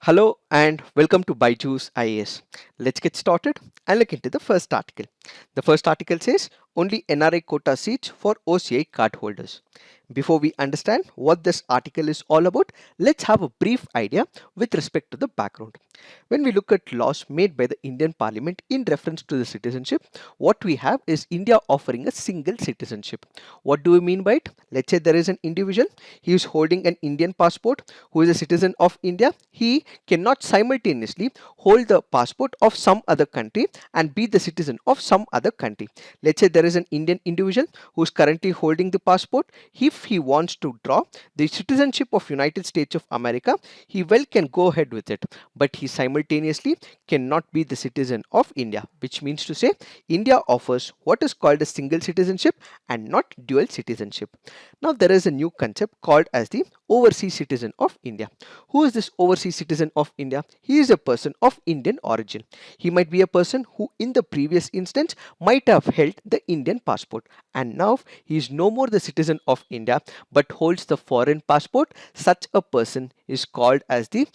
Hello and welcome to Byju's IAS. Let's get started and look into the first article. The first article says only NRI quota seats for OCI card holders. Before we understand what this article is all about, let's have a brief idea with respect to the background. When we look at laws made by the Indian Parliament in reference to the citizenship, what we have is India offering a single citizenship. What do we mean by it? Let's say there is an individual, he is holding an Indian passport who is a citizen of India. He cannot simultaneously hold the passport of some other country and be the citizen of some other country. Let's say there is an Indian individual who is currently holding the passport. If he wants to draw the citizenship of United States of America, he well can go ahead with it, but he simultaneously cannot be the citizen of India, which means to say India offers what is called a single citizenship and not dual citizenship. Now there is a new concept called as the overseas citizen of India. Who is this overseas citizen of India? He is a person of Indian origin. He might be a person who in the previous instance might have held the Indian passport, and now he is no more the citizen of India but holds the foreign passport. Such a person is called as the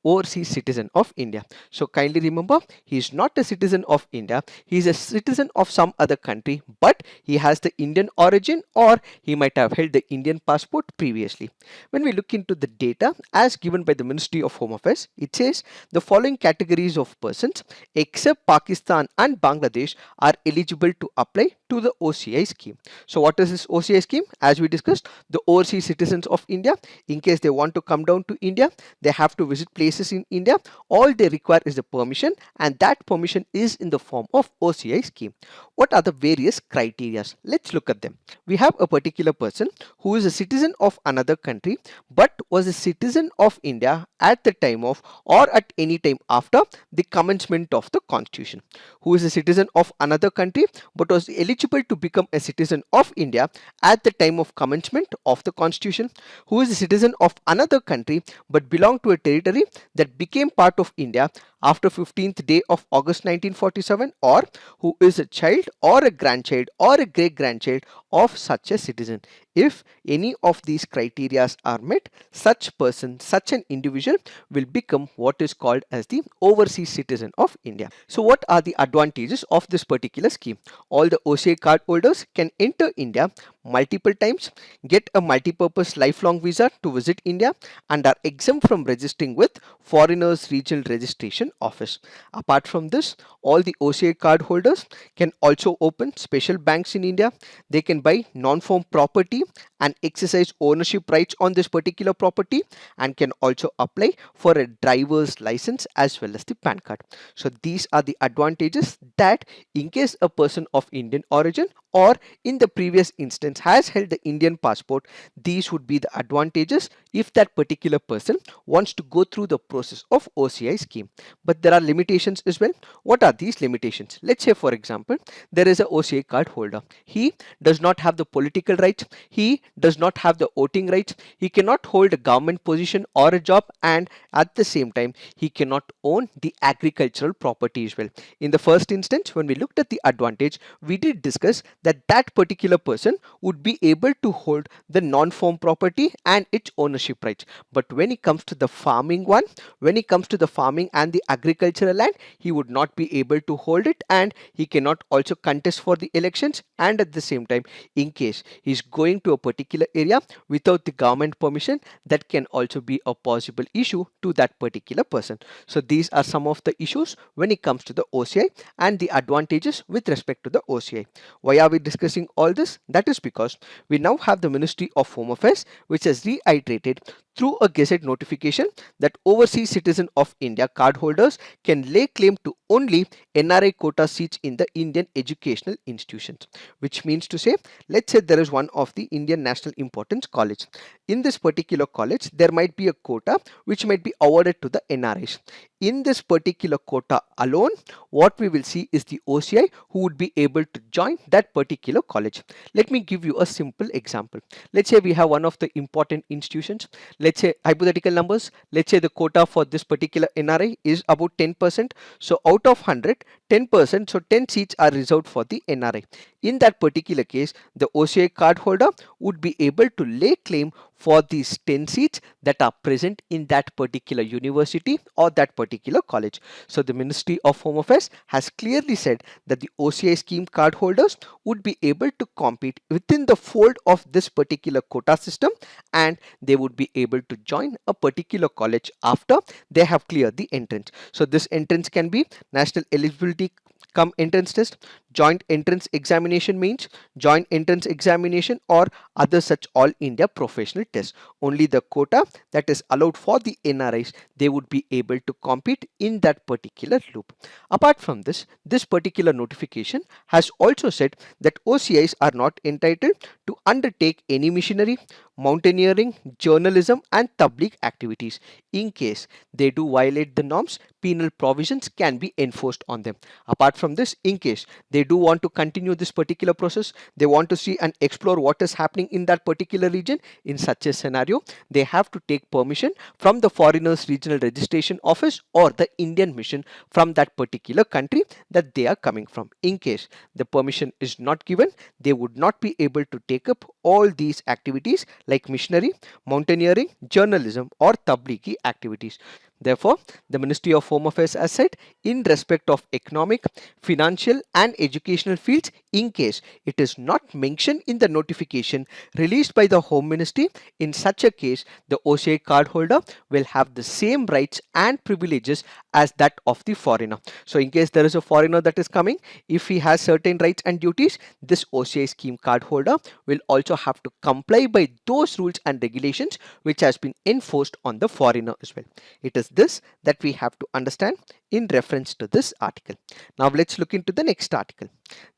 overseas citizen of India. So kindly remember, he is not a citizen of India, he is a citizen of some other country, but he has the Indian origin or he might have held the Indian passport previously. When we look into the data as given by the Ministry of Home Affairs, it says the following categories of persons except Pakistan and Bangladesh are eligible to apply to the OCI scheme. So what is this OCI scheme? As we discussed, the overseas citizens of India, in case they want to come down to India, they have to visit places in India. All they require is the permission, and that permission is in the form of OCI scheme. What are the various criteria? Let's look at them. We have a particular person who is a citizen of another country but was a citizen of India at the time of or at any time after the commencement of the constitution. Who is a citizen of another country but was eligible to become a citizen of India at the time of commencement of the constitution. Who is a citizen of another country but belonged to a territory that became part of India after 15th day of August 1947, or who is a child or a grandchild or a great grandchild of such a citizen. If any of these criteria are met, such person, such an individual will become what is called as the overseas citizen of India. So what are the advantages of this particular scheme? All the OCI card holders can enter India multiple times, get a multi-purpose lifelong visa to visit India, and are exempt from registering with Foreigners Regional Registration Office. Apart from this, all the OCI card holders can also open special banks in India. They can buy non-farm property and exercise ownership rights on this particular property, and can also apply for a driver's license as well as the PAN card. So these are the advantages that in case a person of Indian origin or in the previous instance has held the Indian passport, these would be the advantages if that particular person wants to go through the process of OCI scheme. But there are limitations as well. What are these limitations? Let's say for example, there is a OCI card holder. He does not have the political rights, he does not have the voting rights, he cannot hold a government position or a job, and at the same time he cannot own the agricultural property as well. In the first instance, when we looked at the advantage, we did discuss that that particular person would be able to hold the non-farm property and its ownership rights. But when it comes to the farming one, when it comes to the farming and the agricultural land, he would not be able to hold it, and he cannot also contest for the elections. And at the same time, in case he is going to a particular area without the government permission, that can also be a possible issue to that particular person. So these are some of the issues when it comes to the OCI and the advantages with respect to the OCI. Why are we discussing all this? That is because we now have the Ministry of Home Affairs, which has reiterated through a gazette notification that overseas citizen of India card holders can lay claim to only NRI quota seats in the Indian educational institutions, which means to say, let's say there is one of the Indian national importance college. In this particular college, there might be a quota which might be awarded to the NRIs. In this particular quota alone, what we will see is the OCI who would be able to join that particular college. Let me give you a simple example. Let's say we have one of the important institutions. Let's say hypothetical numbers. Let's say the quota for this particular NRI is about 10%. So out of 100, 10%, so 10 seats are reserved for the NRI. In that particular case, the OCI card holder would be able to lay claim for these 10 seats that are present in that particular university or that particular college. So the Ministry of Home Affairs has clearly said that the OCI scheme card holders would be able to compete within the fold of this particular quota system, and they would be able to join a particular college after they have cleared the entrance. So this entrance can be national eligibility come entrance test, joint entrance examination means, joint entrance examination, or other such all India professional tests. Only the quota that is allowed for the NRIs, they would be able to compete in that particular loop. Apart from this, this particular notification has also said that OCIs are not entitled to undertake any missionary, mountaineering, journalism and tabligh activities. In case they do violate the norms, penal provisions can be enforced on them. Apart from this, in case they do want to continue this particular process, they want to see and explore what is happening in that particular region, in such a scenario, they have to take permission from the Foreigners Regional Registration Office or the Indian Mission from that particular country that they are coming from. In case the permission is not given, they would not be able to take up all these activities like missionary, mountaineering, journalism or tablighi activities. Therefore, the Ministry of Home Affairs has said, in respect of economic, financial and educational fields, in case it is not mentioned in the notification released by the Home Ministry, in such a case, the OCI card holder will have the same rights and privileges as that of the foreigner. So in case there is a foreigner that is coming, if he has certain rights and duties, this OCI scheme card holder will also have to comply by those rules and regulations which has been enforced on the foreigner as well. It is this that we have to understand in reference to this article. Now let's look into the next article.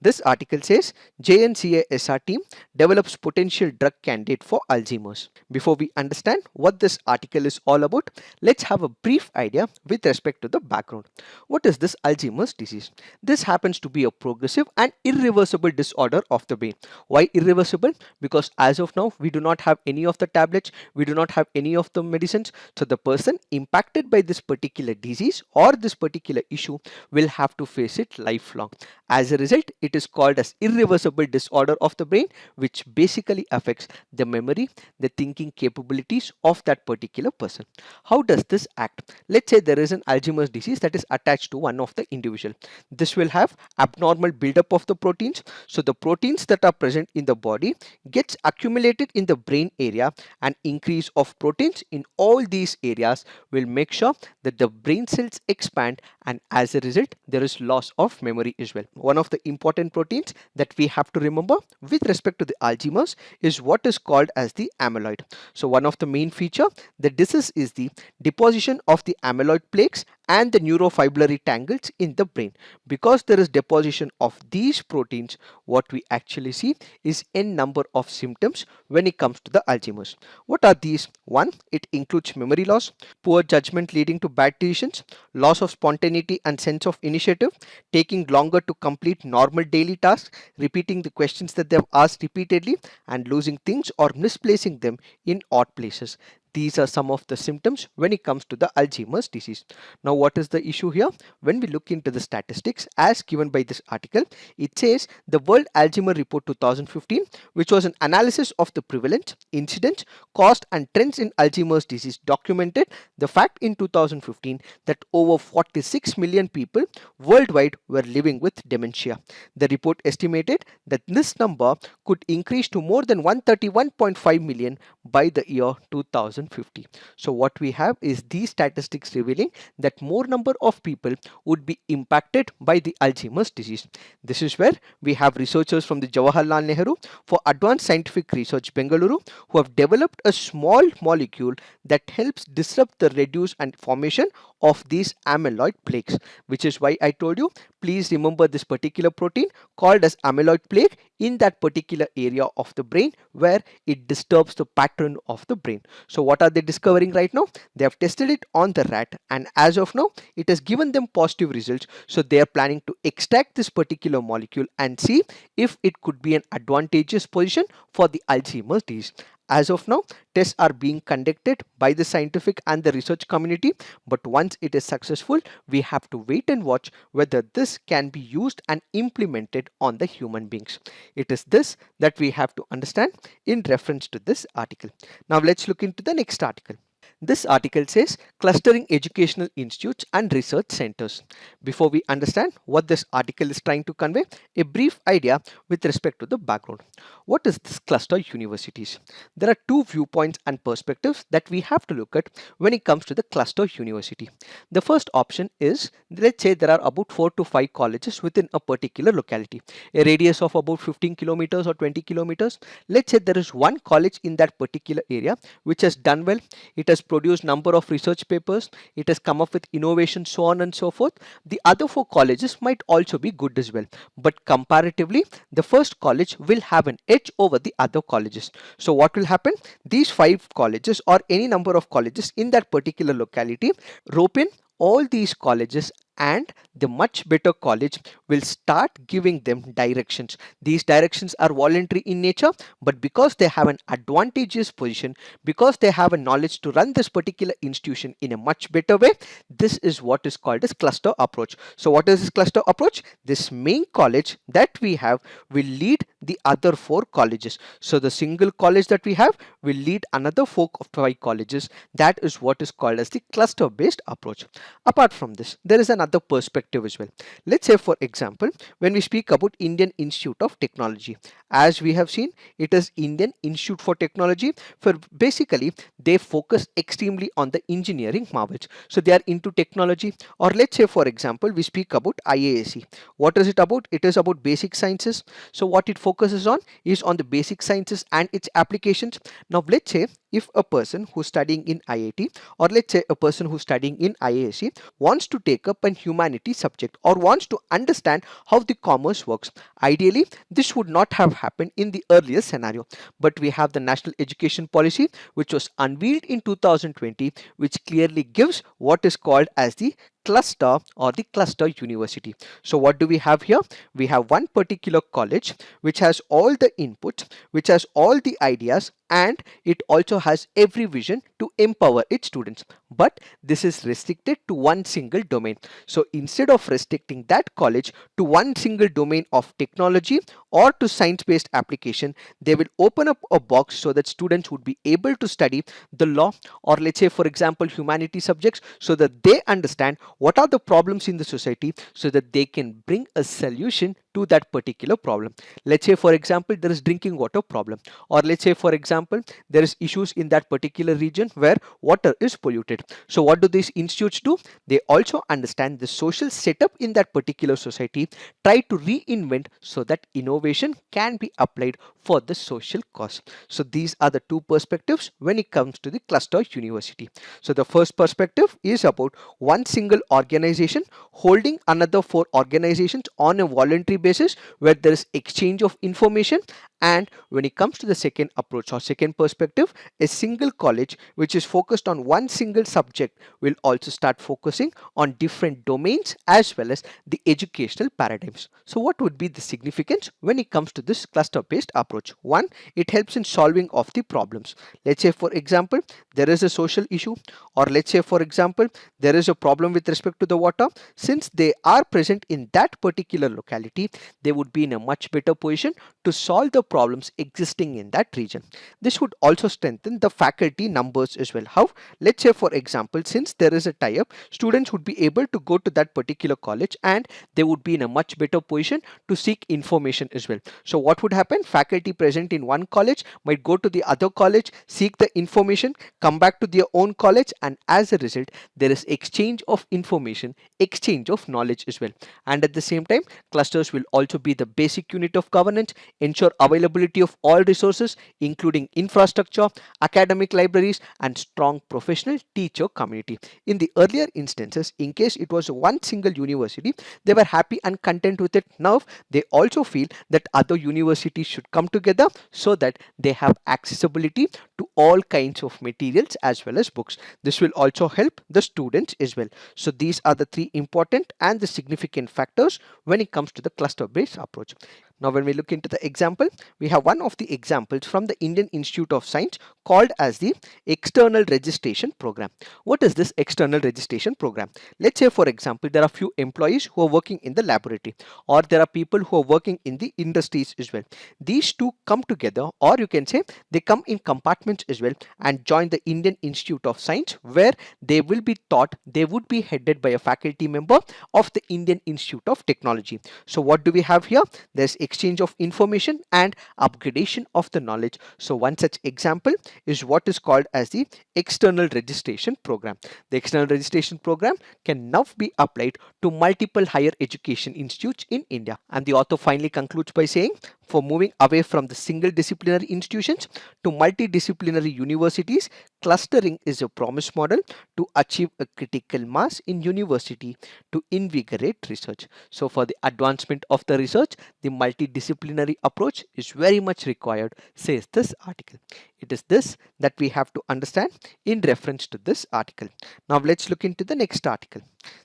This article says JNCA SR team develops potential drug candidate for Alzheimer's. Before we understand what this article is all about, let's have a brief idea with respect to the background. What is this Alzheimer's disease? This happens to be a progressive and irreversible disorder of the brain. Why irreversible? Because as of now, we do not have any of the tablets, we do not have any of the medicines. So the person impacted by this particular disease or this particular issue will have to face it lifelong. As a result, it is called as irreversible disorder of the brain, which basically affects the memory, the thinking capabilities of that particular person. How does this act? Let's say there is an Alzheimer's disease that is attached to one of the individual. This will have abnormal buildup of the proteins. So the proteins that are present in the body gets accumulated in the brain area, and increase of proteins in all these areas will make sure that the brain cells expand, and as a result there is loss of memory as well. One of the important proteins that we have to remember with respect to the Alzheimer's is what is called as the amyloid. So one of the main feature the disease is the deposition of the amyloid plaques and the neurofibrillary tangles in the brain. Because there is deposition of these proteins, what we actually see is n number of symptoms when it comes to the Alzheimer's. What are these? One, it includes memory loss, poor judgment leading to bad decisions, loss of spontaneity and sense of initiative, taking longer to complete normal daily tasks, repeating the questions that they have asked repeatedly, and losing things or misplacing them in odd places. These are some of the symptoms when it comes to the Alzheimer's disease. Now, what is the issue here? When we look into the statistics as given by this article, it says the World Alzheimer Report 2015, which was an analysis of the prevalence, incidence, cost and trends in Alzheimer's disease, documented the fact in 2015 that over 46 million people worldwide were living with dementia. The report estimated that this number could increase to more than 131.5 million by the year 2050. So what we have is these statistics revealing that more number of people would be impacted by the Alzheimer's disease. This is where we have researchers from the Jawaharlal Nehru for Advanced Scientific Research, Bengaluru, who have developed a small molecule that helps disrupt the reduce and formation of these amyloid plaques, which is why I told you, please remember this particular protein called as amyloid plaque in that particular area of the brain where it disturbs the pattern of the brain. So what are they discovering right now? They have tested it on the rat, and as of now it has given them positive results. So they are planning to extract this particular molecule and see if it could be an advantageous position for the Alzheimer's disease. As of now, tests are being conducted by the scientific and the research community, but once it is successful, we have to wait and watch whether this can be used and implemented on the human beings. It is this that we have to understand in reference to this article. Now let's look into the next article. This article says clustering educational institutes and research centers. Before we understand what this article is trying to convey, a brief idea with respect to the background. What is this cluster universities? There are two viewpoints and perspectives that we have to look at when it comes to the cluster university. The first option is, let's say there are about 4 to 5 colleges within a particular locality, a radius of about 15 kilometers or 20 kilometers. Let's say there is one college in that particular area which has done well. It has produced number of research papers, it has come up with innovation, so on and so forth. The other 4 colleges might also be good as well, but comparatively the first college will have an edge over the other colleges. So what will happen? These 5 colleges or any number of colleges in that particular locality rope in all these colleges, and the much better college will start giving them directions. These directions are voluntary in nature, but because they have an advantageous position, because they have a knowledge to run this particular institution in a much better way, this is what is called as cluster approach. So what is this cluster approach? This main college that we have will lead the other 4 colleges. So the single college that we have will lead another 4 of 5 colleges. That is what is called as the cluster based approach. Apart from this, there is another perspective as well. Let's say, for example, when we speak about Indian Institute of Technology, as we have seen, it is Indian Institute for Technology. For basically, they focus extremely on the engineering marvels. So they are into technology. Or let's say, for example, we speak about IASC. What is it about? It is about basic sciences. So what it focuses on is on the basic sciences and its applications. Now let's say if a person who's studying in IIT, or let's say a person who's studying in IASC wants to take up an humanity subject or wants to understand how the commerce works, ideally this would not have happened in the earlier scenario, but we have the national education policy which was unveiled in 2020, which clearly gives what is called as the cluster or the cluster university. So what do we have here? We have one particular college which has all the inputs, which has all the ideas, and it also has every vision to empower its students, but this is restricted to one single domain. So instead of restricting that college to one single domain of technology or to science based application, they will open up a box so that students would be able to study the law, or let's say for example humanity subjects, so that they understand what are the problems in the society so that they can bring a solution to that particular problem. Let's say for example there is drinking water problem, or let's say for example there is issues in that particular region where water is polluted. So what do these institutes do? They also understand the social setup in that particular society, try to reinvent so that innovation can be applied for the social cause. So these are the two perspectives when it comes to the cluster university. So the first perspective is about one single organization holding another 4 organizations on a voluntary basis where there is exchange of information. And when it comes to the second approach or second perspective, a single college which is focused on one single subject will also start focusing on different domains as well as the educational paradigms. So what would be the significance when it comes to this cluster based approach? One, it helps in solving of the problems. Let's say for example there is a social issue, or let's say for example there is a problem with respect to the water. Since they are present in that particular locality, they would be in a much better position to solve the problems existing in that region. This would also strengthen the faculty numbers as well. How? Let's say for example, since there is a tie-up, students would be able to go to that particular college and they would be in a much better position to seek information as well. So what would happen? Faculty present in one college might go to the other college, seek the information, come back to their own college, and as a result there is exchange of information, exchange of knowledge as well. And at the same time, clusters will also be the basic unit of governance, ensure availability of all resources including infrastructure, academic libraries, and strong professional teacher community. In the earlier instances, in case it was one single university, they were happy and content with it. Now they also feel that other universities should come together so that they have accessibility to all kinds of materials as well as books. This will also help the students as well. So these are the 3 important and the significant factors when it comes to the cluster based approach. Now when we look into the example, we have one of the examples from the Indian Institute of Science called as the external registration program. What is this external registration program? Let's say for example there are few employees who are working in the laboratory, or there are people who are working in the industries as well. These two come together, or you can say they come in compartments as well, and join the Indian Institute of Science, where they will be taught, they would be headed by a faculty member of the Indian Institute of Technology. So what do we have here? There's exchange of information and upgradation of the knowledge. So one such example is what is called as the external registration program. The external registration program can now be applied to multiple higher education institutes in India. And the author finally concludes by saying, for moving away from the single disciplinary institutions to multidisciplinary universities, clustering is a promise model to achieve a critical mass in university to invigorate research. So for the advancement of the research, the multidisciplinary approach is very much required, says this article. It is this that we have to understand in reference to this article. Now let's look into the next article.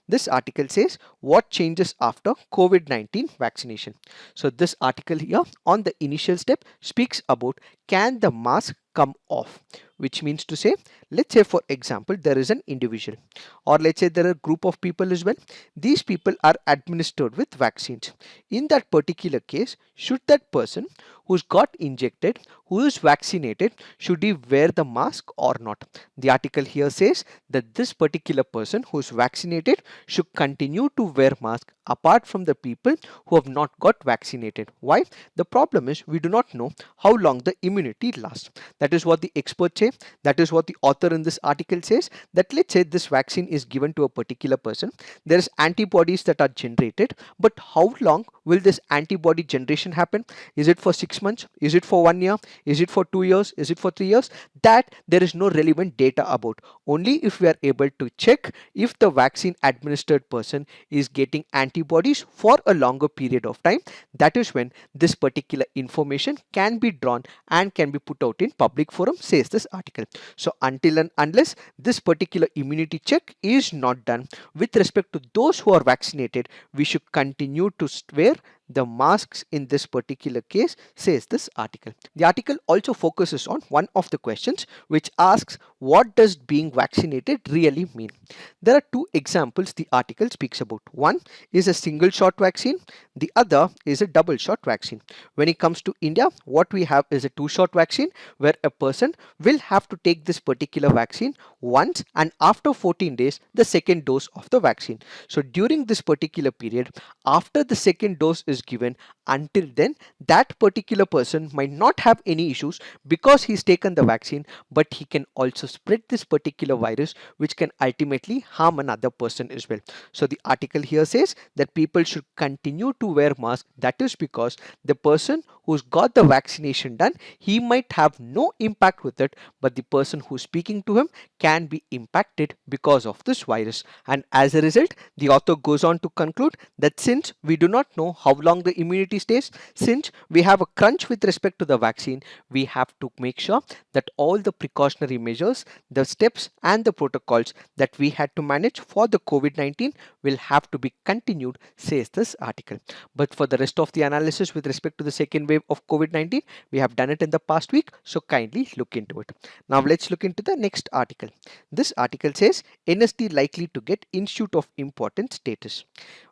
This article says what changes after COVID-19 vaccination. So this article here on the initial step speaks about, can the mask come off? Which means to say, let's say for example there is an individual, or let's say there are a group of people as well. These people are administered with vaccines. In that particular case, should that person who's got injected, who is vaccinated, should he wear the mask or not? The article here says that this particular person who is vaccinated should continue to wear mask apart from the people who have not got vaccinated. Why? The problem is we do not know how long the immunity lasts. That is what the experts say. That is what the author in this article says, that let's say this vaccine is given to a particular person. There is antibodies that are generated, but how long will this antibody generation happen? Is it for 6 months? Is it for 1 year? Is it for 2 years? Is it for 3 years? That there is no relevant data about. Only if we are able to check if the vaccine administered person is getting antibodies for a longer period of time, that is when this particular information can be drawn and can be put out in public forum, says this article. So until and unless this particular immunity check is not done with respect to those who are vaccinated, we should continue to wear the masks in this particular case, says this article. The article also focuses on one of the questions which asks, what does being vaccinated really mean? There are two examples the article speaks about. One is a single shot vaccine, the other is a double shot vaccine. When it comes to India, what we have is a 2-shot vaccine, where a person will have to take this particular vaccine once, and after 14 days the second dose of the vaccine. So during this particular period, after the second dose is given, until then that particular person might not have any issues because he's taken the vaccine, but he can also spread this particular virus, which can ultimately harm another person as well. So the article here says that people should continue to wear masks. That is because the person who's got the vaccination done, he might have no impact with it, but the person who's speaking to him can be impacted because of this virus. And as a result, the author goes on to conclude that since we do not know how long the immunity stays, since we have a crunch with respect to the vaccine, we have to make sure that all the precautionary measures, the steps and the protocols that we had to manage for the COVID-19 will have to be continued, says this article. But for the rest of the analysis with respect to the second wave of COVID-19, we have done it in the past week, so kindly look into it. Now let's look into the next article. This article says NSD likely to get Institute of Importance status.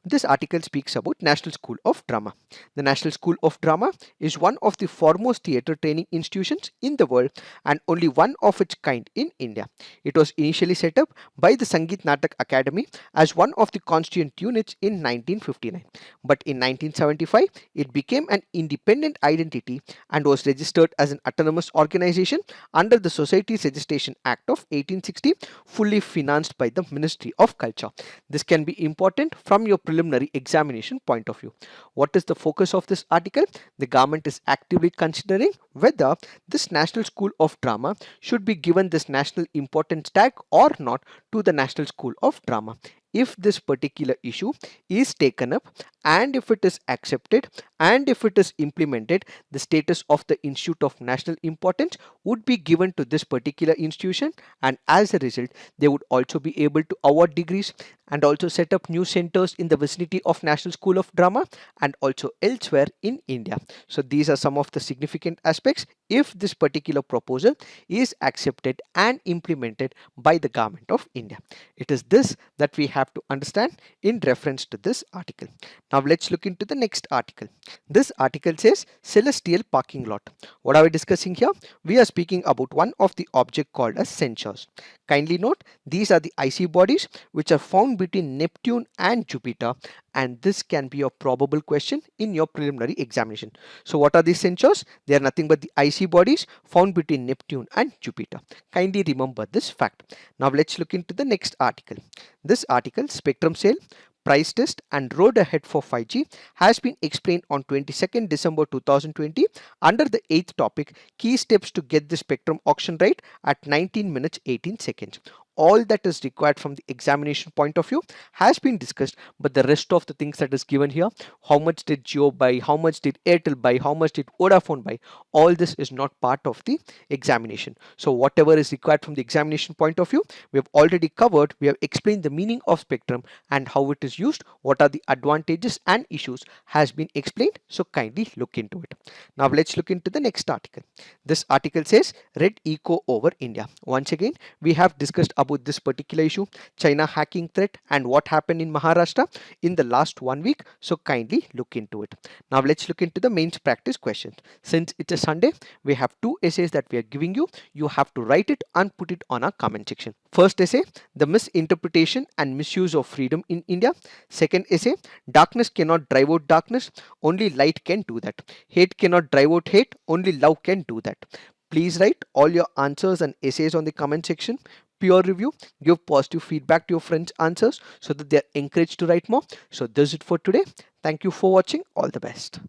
This article speaks about National School of Drama. The National School of Drama is one of the foremost theatre training institutions in the world and only one of its kind in India. It was initially set up by the Sangeet Natak Academy as one of the constituent units in 1959. But in 1975, it became an independent identity and was registered as an autonomous organization under the Societies Registration Act of 1860, fully financed by the Ministry of Culture. This can be important from your preliminary examination point of view. What is the focus of this article? The government is actively considering whether this National School of Drama should be given this national importance tag or not to the National School of Drama. If this particular issue is taken up and if it is accepted and if it is implemented, the status of the institute of national importance would be given to this particular institution, and as a result they would also be able to award degrees and also set up new centers in the vicinity of National School of Drama and also elsewhere in India. So these are some of the significant aspects if this particular proposal is accepted and implemented by the government of India. It is this that we have to understand in reference to this article. Now let's look into the next article. This article says celestial parking lot. What are we discussing here? We are speaking about one of the object called as sensors. Kindly note, these are the icy bodies which are found between Neptune and Jupiter, and this can be a probable question in your preliminary examination. So what are these sensors? They are nothing but the icy bodies found between Neptune and Jupiter. Kindly remember this fact. Now let's look into the next article. This article, spectrum sale, price test and road ahead for 5G, has been explained on 22nd December 2020 under the 8th topic, key steps to get the spectrum auction right at 19 minutes 18 seconds. All that is required from the examination point of view has been discussed, but the rest of the things that is given here, how much did Jio buy, how much did Airtel buy, how much did Vodafone buy, all this is not part of the examination. So whatever is required from the examination point of view, we have already covered. We have explained the meaning of spectrum and how it is used, what are the advantages and issues has been explained. So kindly look into it. Now let's look into the next article. This article says Red Eco over India. Once again, we have discussed about this particular issue, China hacking threat and what happened in Maharashtra in the last 1 week. So kindly look into it. Now let's look into the mains practice questions. Since it's a Sunday, we have two essays that we are giving you. You have to write it and put it on our comment section. First essay, the misinterpretation and misuse of freedom in India. Second essay, darkness cannot drive out darkness, only light can do that. Hate cannot drive out hate, only love can do that. Please write all your answers and essays on the comment section. Peer review, give positive feedback to your friends' answers so that they are encouraged to write more. So this is it for today. Thank you for watching. All the best.